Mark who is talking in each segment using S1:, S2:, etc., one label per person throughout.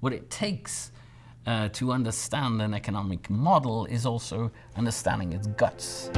S1: what it takes to understand an economic model is also understanding its guts.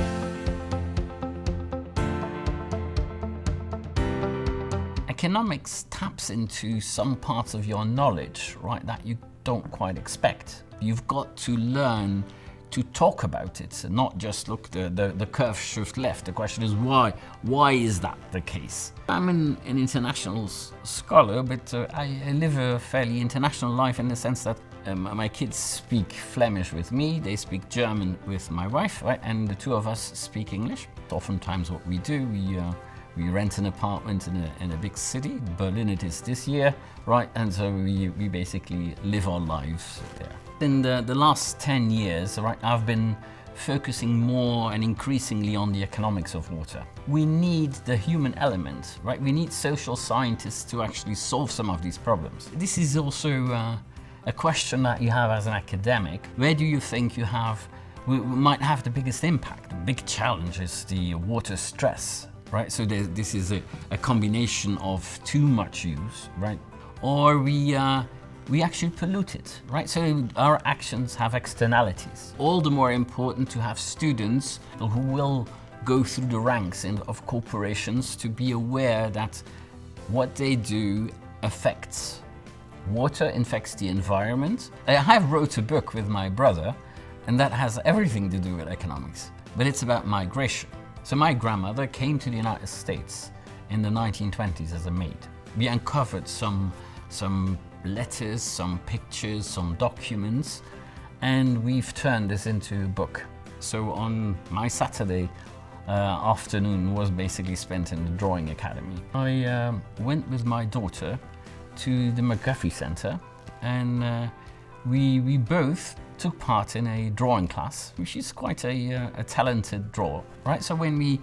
S1: Economics taps into some parts of your knowledge, right, that you don't quite expect. You've got to learn to talk about it, and not just look, the curve shift left. The question is why? Why is that the case? I'm an international scholar, but I live a fairly international life in the sense that my kids speak Flemish with me, they speak German with my wife, right? And the two of us speak English. Oftentimes what we do, we rent an apartment in a big city. Berlin it is this year, right? And so we basically live our lives there. In the last 10 years, right, I've been focusing more and increasingly on the economics of water. We need the human element, right? We need social scientists to actually solve some of these problems. This is also a question that you have as an academic. Where do you think we might have the biggest impact? The big challenge is the water stress, right? So this is a combination of too much use, right? Or we actually pollute it, right? So our actions have externalities. All the more important to have students who will go through the ranks of corporations to be aware that what they do affects water, affects the environment. I have wrote a book with my brother, and that has everything to do with economics, but it's about migration. So my grandmother came to the United States in the 1920s as a maid. We uncovered some letters, some pictures, some documents, and we've turned this into a book. So on my Saturday afternoon was basically spent in the drawing academy. I went with my daughter to the McGuffey Center, and we both took part in a drawing class, which is quite a talented drawer, right? So when we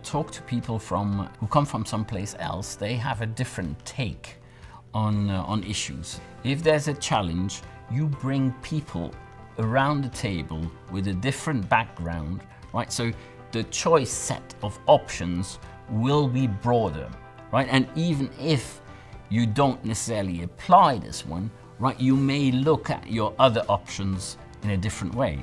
S1: talk to people who come from someplace else, they have a different take on issues. If there's a challenge, you bring people around the table with a different background, right? So the choice set of options will be broader, right? And even if you don't necessarily apply this one, right, you may look at your other options in a different way.